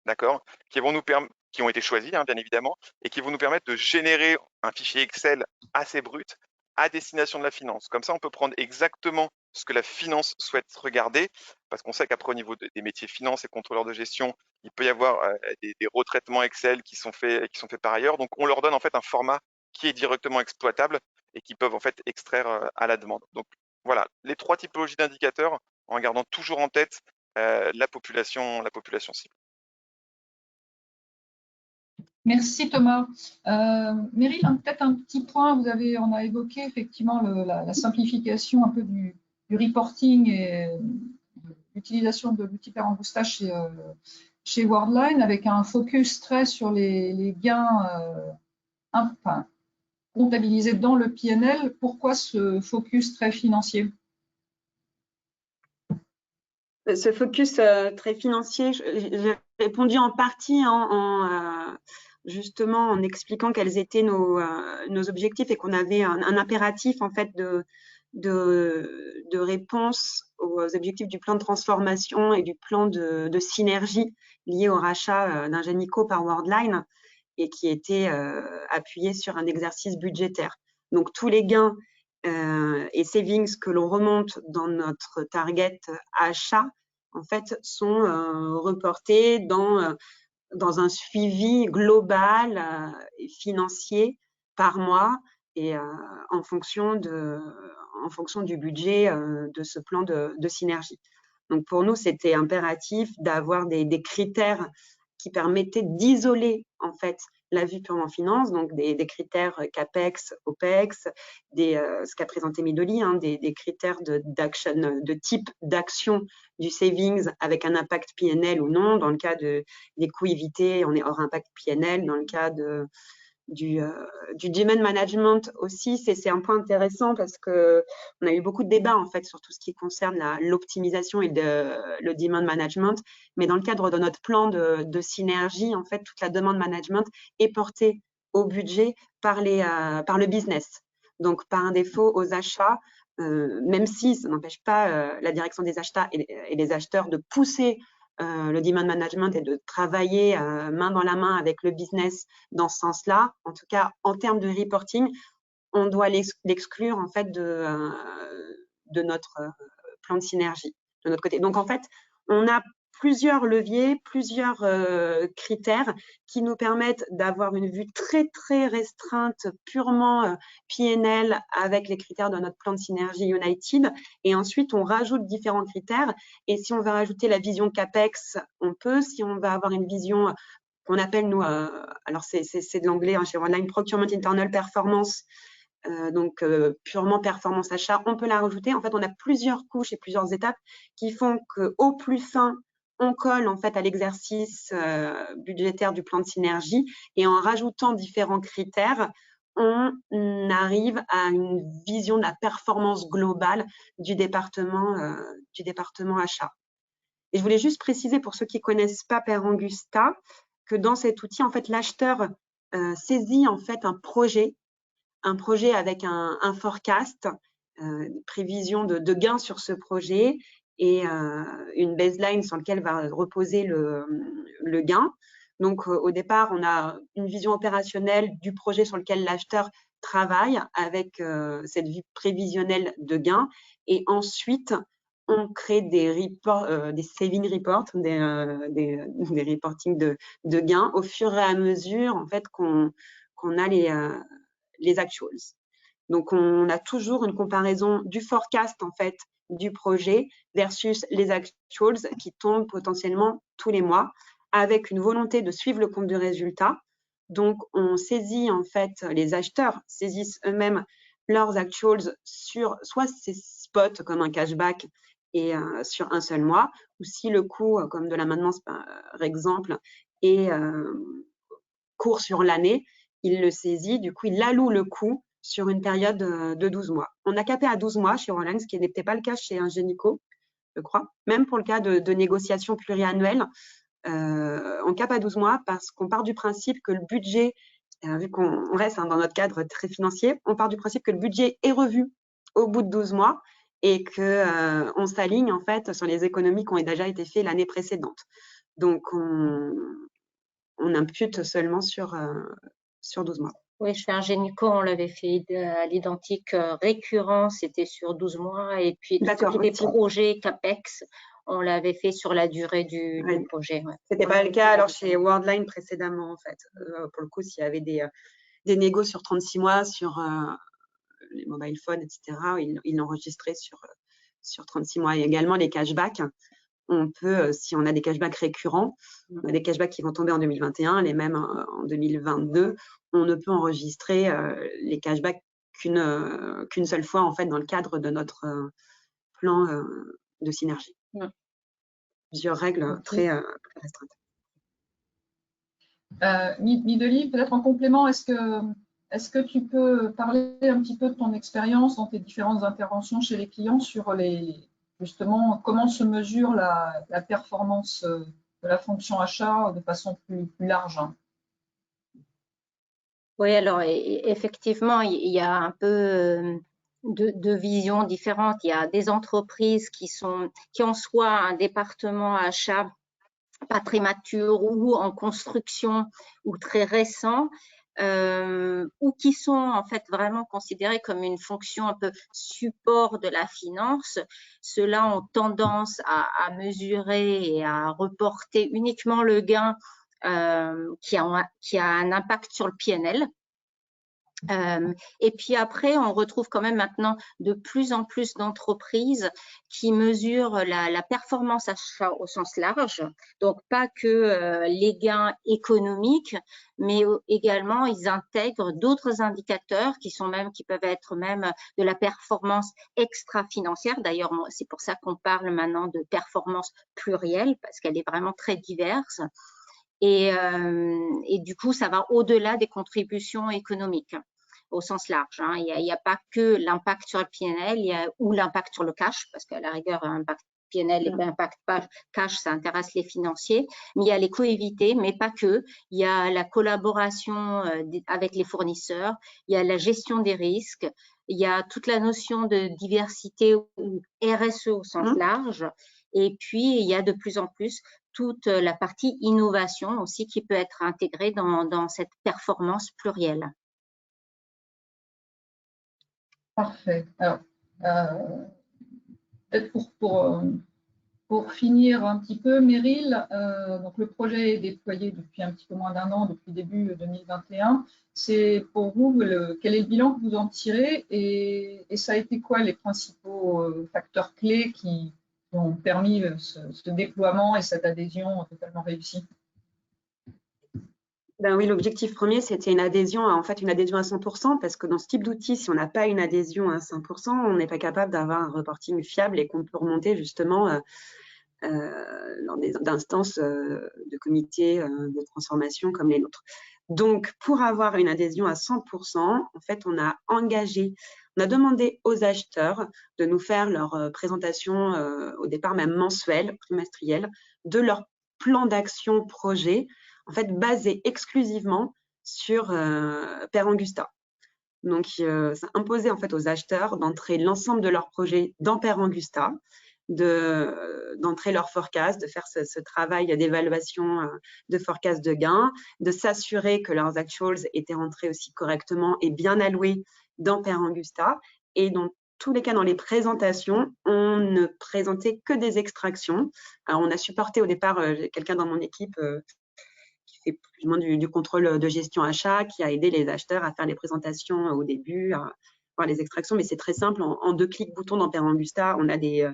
d'accord, qui ont été choisies, bien évidemment, et qui vont nous permettre de générer un fichier Excel assez brut à destination de la finance. Comme ça, on peut prendre exactement ce que la finance souhaite regarder, parce qu'on sait qu'après, au niveau des métiers finance et contrôleurs de gestion, il peut y avoir des retraitements Excel qui sont faits par ailleurs. Donc, on leur donne en fait un format qui est directement exploitable et qui peuvent en fait extraire à la demande. Donc, voilà, les 3 typologies d'indicateurs en gardant toujours en tête la population cible. Merci Thomas. Meryl, peut-être un petit point, on a évoqué effectivement la simplification un peu du reporting et l'utilisation de l'outil Perangusta chez chez Worldline avec un focus très sur les gains enfin, comptabilisés dans le PNL. Pourquoi ce focus très financier? Ce focus très financier, j'ai répondu en partie justement en expliquant quels étaient nos objectifs et qu'on avait un impératif en fait de réponse aux objectifs du plan de transformation et du plan de synergie lié au rachat d'Ingenico par Worldline et qui était appuyé sur un exercice budgétaire. Donc tous les gains et savings que l'on remonte dans notre target achat, en fait, sont reportés dans un suivi global et financier par mois et en fonction du budget de ce plan de synergie. Donc pour nous, c'était impératif d'avoir des critères qui permettaient d'isoler en fait la vue purement finance, donc des critères CAPEX, OPEX, ce qu'a présenté Midoli, des critères de type d'action du savings avec un impact PNL ou non. Dans le cas des coûts évités, on est hors impact PNL. Dans le cas du demand management aussi, c'est un point intéressant parce que on a eu beaucoup de débats en fait sur tout ce qui concerne l'optimisation et le demand management, mais dans le cadre de notre plan de synergie, en fait, toute la demande management est portée au budget par le business. Donc, par un défaut, aux achats, même si ça n'empêche pas la direction des achats et les acheteurs de pousser le demand management et de travailler main dans la main avec le business dans ce sens-là. En tout cas, en termes de reporting, on doit l'exclure en fait de notre plan de synergie de notre côté. Donc en fait, on a plusieurs leviers, plusieurs critères qui nous permettent d'avoir une vue très très restreinte, purement PNL avec les critères de notre plan de synergie United. Et ensuite, on rajoute différents critères. Et si on veut rajouter la vision CAPEX, on peut. Si on va avoir une vision qu'on appelle, nous, alors c'est de l'anglais chez Worldline, Procurement Internal Performance, donc purement performance achat, on peut la rajouter. En fait, on a plusieurs couches et plusieurs étapes qui font qu'au plus fin, on colle en fait à l'exercice budgétaire du plan de synergie et en rajoutant différents critères, on arrive à une vision de la performance globale du département achat. Et je voulais juste préciser pour ceux qui ne connaissent pas Père Angusta que dans cet outil, en fait, l'acheteur saisit en fait un projet avec un forecast, prévision de gains sur ce projet et une baseline sur laquelle va reposer le gain. Donc, au départ, on a une vision opérationnelle du projet sur lequel l'acheteur travaille avec cette vue prévisionnelle de gains. Et ensuite, on crée des saving reports, des reporting de gains au fur et à mesure en fait, qu'on a les actuals. Donc, on a toujours une comparaison du forecast en fait du projet versus les actuals qui tombent potentiellement tous les mois avec une volonté de suivre le compte de résultat. Donc, on saisit en fait, les acheteurs saisissent eux-mêmes leurs actuals sur soit ces spots comme un cashback et sur un seul mois, ou si le coût comme de la maintenance par exemple est court sur l'année, il le saisit, du coup il alloue le coût sur une période de 12 mois. On a capé à 12 mois chez Worldline, ce qui n'était pas le cas chez Ingenico, je crois. Même pour le cas de négociations pluriannuelles, on cape à 12 mois parce qu'on part du principe que le budget, vu qu'on reste dans notre cadre très financier, on part du principe que le budget est revu au bout de 12 mois et qu'on s'aligne en fait sur les économies qui ont déjà été faites l'année précédente. Donc, on impute seulement sur 12 mois. Oui, chez Ingenico, on l'avait fait à l'identique récurrent, c'était sur 12 mois. Et puis, tout ce qui était projet CAPEX, on l'avait fait sur la durée du projet. Ouais. Ce n'était pas le cas alors chez Worldline précédemment, en fait. Pour le coup, s'il y avait des négos sur 36 mois, sur les mobile phones, etc., ils l'enregistraient sur 36 mois. Et également les cashbacks. On peut, si on a des cashbacks récurrents, on a des cashbacks qui vont tomber en 2021, les mêmes en 2022, on ne peut enregistrer les cashbacks qu'une seule fois en fait dans le cadre de notre plan de synergie. Plusieurs règles très restreintes. Mideli, peut-être en complément, est-ce que tu peux parler un petit peu de ton expérience dans tes différentes interventions chez les clients sur justement comment se mesure la performance de la fonction achat de façon plus large? Oui, alors effectivement, il y a un peu de visions différentes. Il y a des entreprises qui ont soit un département achat pas très mature ou en construction ou très récent, ou qui sont en fait vraiment considérés comme une fonction un peu support de la finance. Ceux-là ont tendance à mesurer et à reporter uniquement le gain qui a un impact sur le PNL. Et puis après, on retrouve quand même maintenant de plus en plus d'entreprises qui mesurent la performance achat au sens large, donc pas que les gains économiques, mais également ils intègrent d'autres indicateurs qui peuvent être même de la performance extra-financière. D'ailleurs, c'est pour ça qu'on parle maintenant de performance plurielle parce qu'elle est vraiment très diverse. Et du coup, ça va au-delà des contributions économiques au sens large. Hein. Il n'y a pas que l'impact sur le PNL ou l'impact sur le cash, parce qu'à la rigueur, impact PNL et impact cash, ça intéresse les financiers, mais il y a les coévités, mais pas que. Il y a la collaboration avec les fournisseurs, il y a la gestion des risques, il y a toute la notion de diversité ou RSE au sens large, et puis il y a de plus en plus toute la partie innovation aussi qui peut être intégrée dans cette performance plurielle. Parfait. Alors, peut-être pour finir un petit peu, Meryl, donc le projet est déployé depuis un petit peu moins d'un an, depuis début 2021. C'est pour vous, quel est le bilan que vous en tirez et ça a été quoi les principaux facteurs clés qui ont permis ce déploiement et cette adhésion totalement réussie? Ben oui, l'objectif premier, c'était une adhésion à 100%, parce que dans ce type d'outil, si on n'a pas une adhésion à 100%, on n'est pas capable d'avoir un reporting fiable et qu'on peut remonter justement dans des instances de comités de transformation comme les nôtres. Donc, pour avoir une adhésion à 100%, en fait, on a demandé aux acheteurs de nous faire leur présentation, au départ même mensuelle, trimestrielle, de leur plan d'action projet, en fait, basé exclusivement sur Père Angusta. Donc, ça imposait en fait aux acheteurs d'entrer l'ensemble de leurs projets dans Père Angusta, d'entrer leur forecast, de faire ce travail d'évaluation de forecast de gains, de s'assurer que leurs actuals étaient rentrés aussi correctement et bien alloués dans Père Angusta. Et dans tous les cas, dans les présentations, on ne présentait que des extractions. Alors, on a supporté au départ quelqu'un dans mon équipe qui fait plus ou moins du contrôle de gestion achat, qui a aidé les acheteurs à faire les présentations au début, à voir les extractions, mais c'est très simple. En 2 clics boutons dans Père Angusta, on a des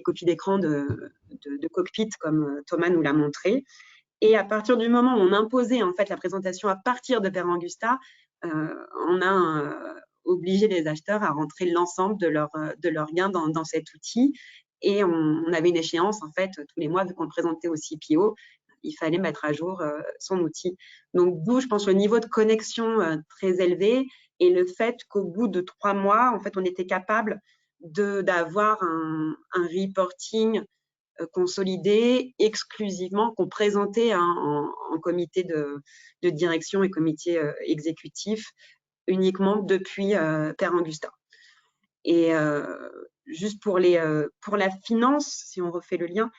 copies d'écran de cockpit, comme Thomas nous l'a montré. Et à partir du moment où on imposait en fait la présentation à partir de Père Angusta, on a obligé les acheteurs à rentrer l'ensemble de leurs gains dans cet outil. Et on avait une échéance en fait tous les mois, vu qu'on le présentait au CPO, il fallait mettre à jour son outil. Donc, d'où, je pense, le niveau de connexion très élevé et le fait qu'au bout de 3 mois, en fait, on était capable d'avoir un reporting consolidé exclusivement, qu'on présentait en comité de direction et comité exécutif uniquement depuis Père Angusta. Et juste pour la finance, si on refait le lien,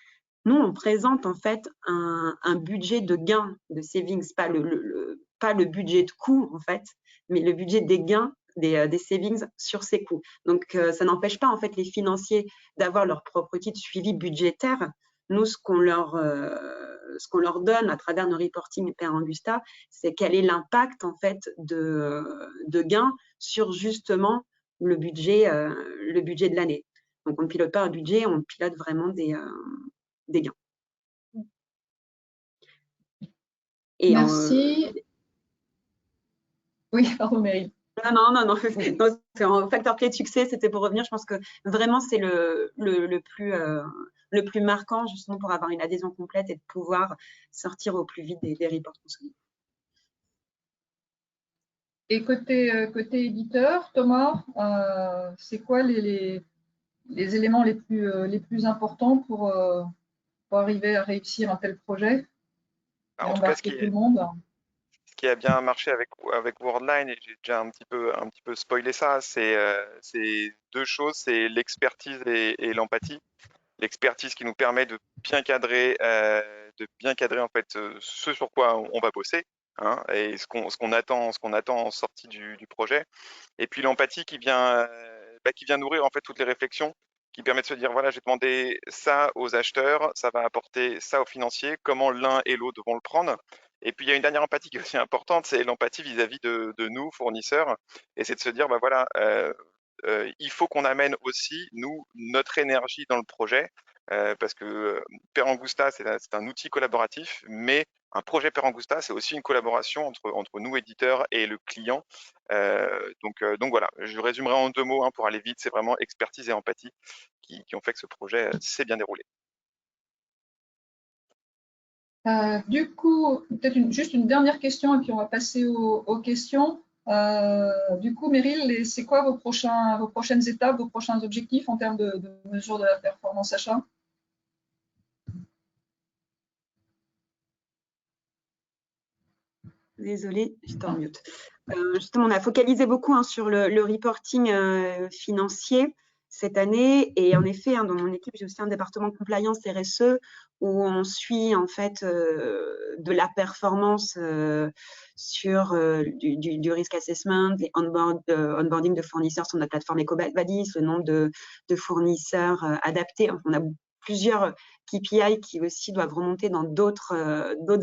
nous, on présente en fait un budget de gain de savings, pas le budget de coût en fait, mais le budget des gains des savings sur ces coûts. Donc, ça n'empêche pas en fait les financiers d'avoir leur propre outil de suivi budgétaire. Nous, ce qu'on leur donne à travers nos reporting Père Angusta, c'est quel est l'impact en fait de gains sur justement le budget de l'année. Donc, on ne pilote pas un budget, on pilote vraiment des gains. Et merci. Oui, pardon, Meryl. Non, c'est un facteur clé de succès, c'était pour revenir. Je pense que vraiment, c'est le plus marquant, justement, pour avoir une adhésion complète et de pouvoir sortir au plus vite des reports consolidés. Et côté éditeur, Thomas, c'est quoi les éléments les plus importants pour arriver à réussir un tel projet et En tout cas, embarquer tout le monde? ce qui a bien marché avec Worldline, et j'ai déjà un petit peu spoilé ça, c'est deux choses, c'est l'expertise et l'empathie. L'expertise qui nous permet de bien cadrer en fait ce sur quoi on va bosser, hein, et ce qu'on attend en sortie du projet. Et puis l'empathie qui vient nourrir en fait toutes les réflexions, qui permet de se dire voilà, j'ai demandé ça aux acheteurs, ça va apporter ça aux financiers, comment l'un et l'autre vont le prendre. Et puis il y a une dernière empathie qui est aussi importante, c'est l'empathie vis-à-vis de nous, fournisseurs, et c'est de se dire bah voilà, il faut qu'on amène aussi nous notre énergie dans le projet, parce que Perangusta c'est un outil collaboratif, mais un projet Perangusta, c'est aussi une collaboration entre nous, éditeurs, et le client. Donc voilà, je résumerai en 2 mots, hein, pour aller vite, c'est vraiment expertise et empathie qui ont fait que ce projet s'est bien déroulé. Du coup, peut-être juste une dernière question et puis on va passer aux questions. Du coup, Meryl, c'est quoi vos prochaines étapes, vos prochains objectifs en termes de mesure de la performance achat? Désolée, j'étais en mute. Justement, on a focalisé beaucoup, hein, sur le reporting financier cette année. Et en effet, hein, dans mon équipe, j'ai aussi un département compliance RSE où on suit en fait de la performance sur du risk assessment, les onboarding de fournisseurs sur notre plateforme EcoVadis, le nombre de fournisseurs adaptés. On a plusieurs KPI qui aussi doivent remonter dans d'autres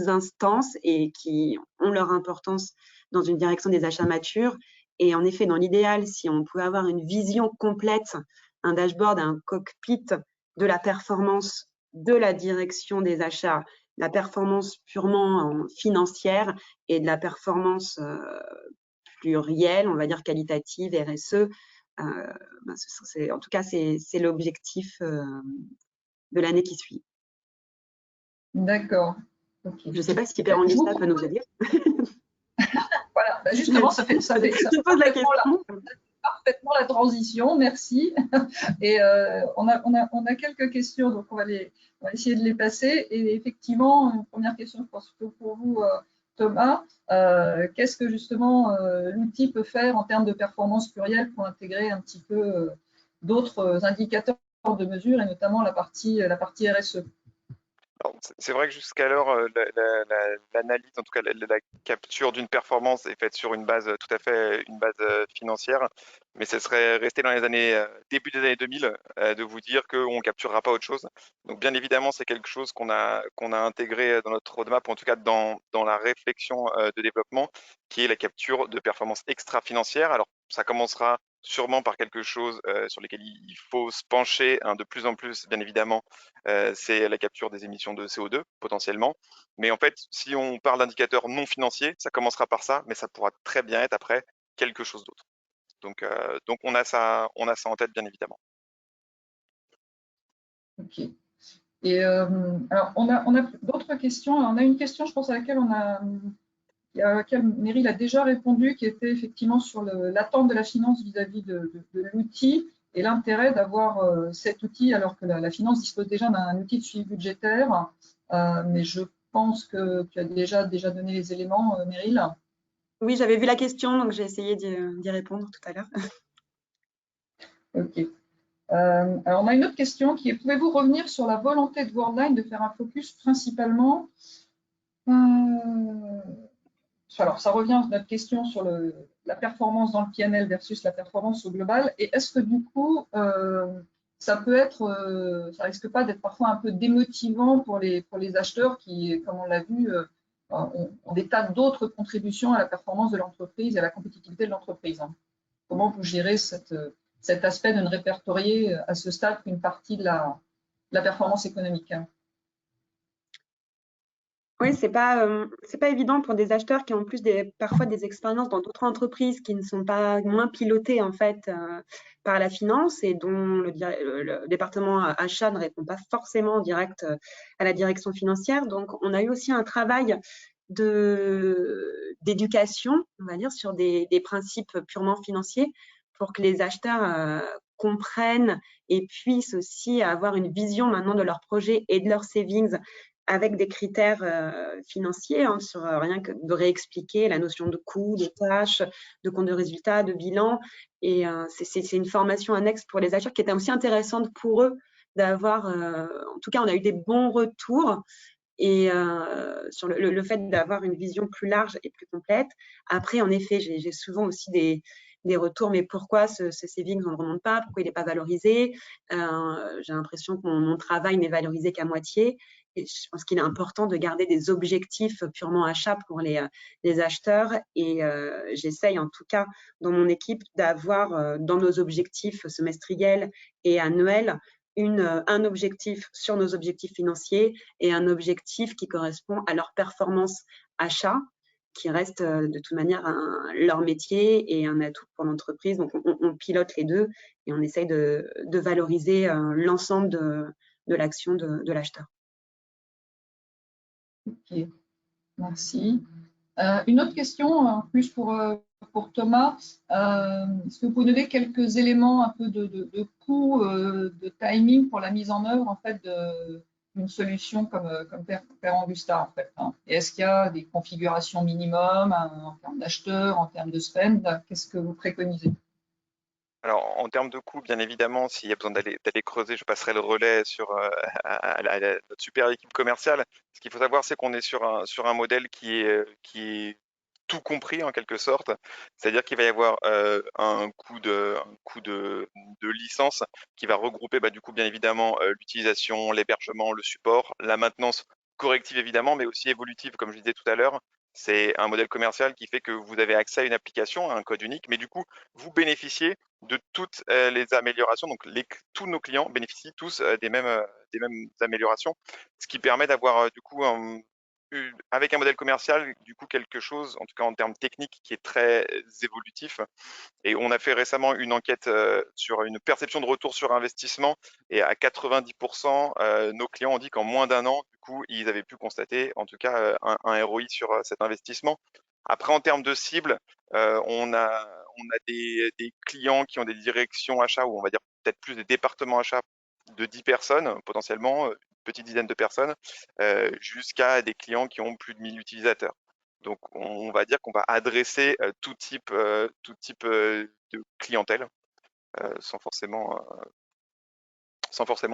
instances et qui ont leur importance dans une direction des achats matures. Et en effet, dans l'idéal, si on pouvait avoir une vision complète, un dashboard, un cockpit de la performance de la direction des achats, la performance purement financière et de la performance plurielle, on va dire qualitative, RSE, en tout cas, c'est l'objectif de l'année qui suit. D'accord. Okay. Je ne sais pas si Perangusta peut nous aider. Voilà, bah justement, ça fait parfaitement la transition, merci. Et on a quelques questions, donc on va essayer de les passer. Et effectivement, une première question, je pense que pour vous, Thomas, qu'est-ce que justement l'outil peut faire en termes de performance plurielle pour intégrer un petit peu d'autres indicateurs de mesure et notamment la partie RSE? C'est vrai que jusqu'alors, l'analyse, en tout cas la capture d'une performance est faite sur une base tout à fait financière, mais ce serait resté dans les années début des années 2000 de vous dire qu'on ne capturera pas autre chose. Donc bien évidemment, c'est quelque chose qu'on a intégré dans notre roadmap, ou en tout cas dans la réflexion de développement, qui est la capture de performances extra-financières. Alors ça commencera sûrement par quelque chose sur lesquels il faut se pencher, hein, de plus en plus, bien évidemment, c'est la capture des émissions de CO2 potentiellement. Mais en fait, si on parle d'indicateurs non financiers, ça commencera par ça, mais ça pourra très bien être après quelque chose d'autre. Donc on a ça en tête, bien évidemment. Ok. Et alors on a d'autres questions. Alors, on a une question, je pense, à laquelle Meryl a déjà répondu, qui était effectivement sur l'attente de la finance vis-à-vis de l'outil et l'intérêt d'avoir cet outil alors que la finance dispose déjà d'un outil de suivi budgétaire. Mais je pense que tu as déjà donné les éléments, Meryl. Oui, j'avais vu la question, donc j'ai essayé d'y répondre tout à l'heure. Ok. Alors, on a une autre question qui est, pouvez-vous revenir sur la volonté de Worldline de faire un focus principalement alors, ça revient à notre question sur la performance dans le PNL versus la performance au global. Et est-ce que du coup, ça risque pas d'être parfois un peu démotivant pour les acheteurs qui, comme on l'a vu, ont des tas d'autres contributions à la performance de l'entreprise et à la compétitivité de l'entreprise, hein. Comment vous gérez cet aspect de ne répertorier à ce stade qu'une partie de la performance économique, hein? Oui, c'est pas évident pour des acheteurs qui ont en plus parfois des expériences dans d'autres entreprises qui ne sont pas moins pilotées en fait par la finance et dont le département achat ne répond pas forcément en direct à la direction financière. Donc, on a eu aussi un travail d'éducation, on va dire, sur des principes purement financiers pour que les acheteurs comprennent et puissent aussi avoir une vision maintenant de leur projet et de leurs savings avec des critères financiers, hein, sur rien que de réexpliquer la notion de coût, de tâches, de compte de résultat, de bilan. Et c'est une formation annexe pour les acheteurs qui était aussi intéressante pour eux d'avoir, en tout cas, on a eu des bons retours et sur le fait d'avoir une vision plus large et plus complète. Après, en effet, j'ai souvent aussi des retours, mais pourquoi ce savings, on ne le remonte pas, pourquoi il n'est pas valorisé? J'ai l'impression que mon travail n'est valorisé qu'à moitié. Et je pense qu'il est important de garder des objectifs purement achat pour les acheteurs. Et j'essaye, en tout cas, dans mon équipe, d'avoir dans nos objectifs semestriels et annuels, un objectif sur nos objectifs financiers et un objectif qui correspond à leur performance achat, qui reste de toute manière leur métier et un atout pour l'entreprise. Donc, on pilote les deux et on essaye de valoriser l'ensemble de l'action de l'acheteur. Ok, merci. Une autre question, plus pour Thomas. Est-ce que vous pouvez donner quelques éléments un peu de coût, de timing pour la mise en œuvre en fait d'une solution comme Père Angusta en fait, hein. Et est-ce qu'il y a des configurations minimum en termes d'acheteurs, en termes de spend? Qu'est-ce que vous préconisez? Alors, en termes de coût, bien évidemment, s'il y a besoin d'aller creuser, je passerai le relais à notre super équipe commerciale. Ce qu'il faut savoir, c'est qu'on est sur un modèle qui est tout compris en quelque sorte. C'est-à-dire qu'il va y avoir un coût de licence qui va regrouper du coup, bien évidemment, l'utilisation, l'hébergement, le support, la maintenance corrective évidemment, mais aussi évolutive, comme je disais tout à l'heure. C'est un modèle commercial qui fait que vous avez accès à une application, à un code unique, mais du coup, vous bénéficiez de toutes les améliorations. Donc, tous nos clients bénéficient tous des mêmes améliorations, ce qui permet d'avoir du coup, avec un modèle commercial, du coup, quelque chose, en tout cas en termes techniques, qui est très évolutif. Et on a fait récemment une enquête sur une perception de retour sur investissement et à 90%, nos clients ont dit qu'en moins d'un an, du coup, ils avaient pu constater en tout cas un ROI sur cet investissement. Après, en termes de cible, on a des clients qui ont des directions achats ou on va dire peut-être plus des départements achats de 10 personnes potentiellement, une petite dizaine de personnes, jusqu'à des clients qui ont plus de 1000 utilisateurs. Donc, on va dire qu'on va adresser tout type de clientèle sans forcément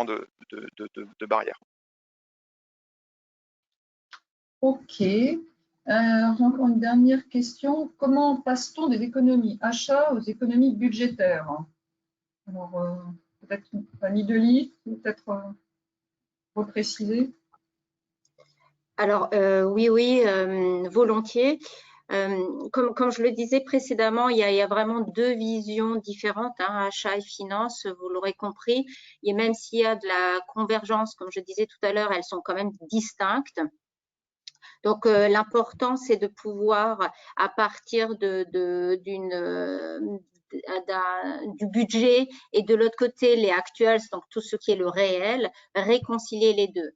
de barrière. Ok. J'ai encore une dernière question. Comment passe-t-on des économies achats aux économies budgétaires? Alors, peut-être Fanny Delis, peut-être repréciser. Alors, oui, volontiers. Comme je le disais précédemment, il y a vraiment deux visions différentes, hein, achat et finance, vous l'aurez compris. Et même s'il y a de la convergence, comme je disais tout à l'heure, elles sont quand même distinctes. Donc, l'important, c'est de pouvoir, à partir du budget et de l'autre côté, les actuals, donc tout ce qui est le réel, réconcilier les deux.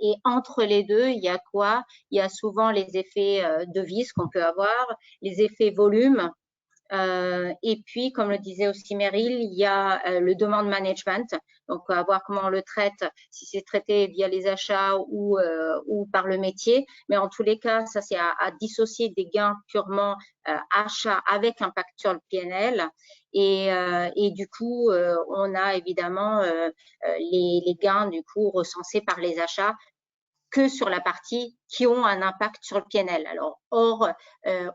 Et entre les deux, il y a quoi? Il y a souvent les effets devises qu'on peut avoir, les effets volume. Et puis, comme le disait aussi Meryl, il y a le demand management. Donc, à voir comment on le traite, si c'est traité via les achats ou par le métier. Mais en tous les cas, ça, c'est à dissocier des gains purement achats avec impact sur le PNL. Et du coup, on a évidemment les gains du coup recensés par les achats que sur la partie qui ont un impact sur le PNL. Alors, hors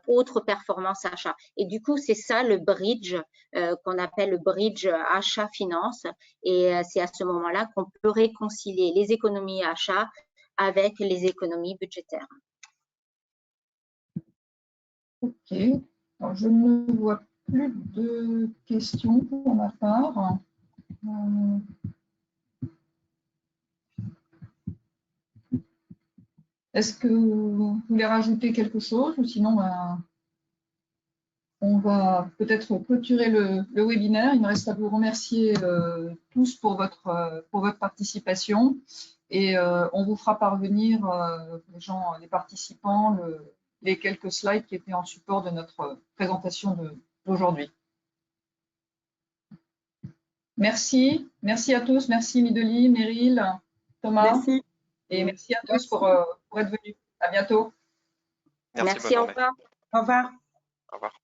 autres performances achats. Et du coup, c'est ça le bridge qu'on appelle le bridge achat-finance. Et c'est à ce moment-là qu'on peut réconcilier les économies achats avec les économies budgétaires. Ok. Alors, je ne vois plus de questions pour ma part. Est-ce que vous voulez rajouter quelque chose ou sinon on va peut-être clôturer le webinaire. Il me reste à vous remercier tous pour votre participation Et on vous fera parvenir, les participants, les quelques slides qui étaient en support de notre présentation d'aujourd'hui. Merci. Merci à tous. Merci Mideli, Meryl, Thomas. Merci. Et merci à tous pour être venus. À bientôt. Merci, Merci, bonne au journée. revoir. Au revoir. Au revoir.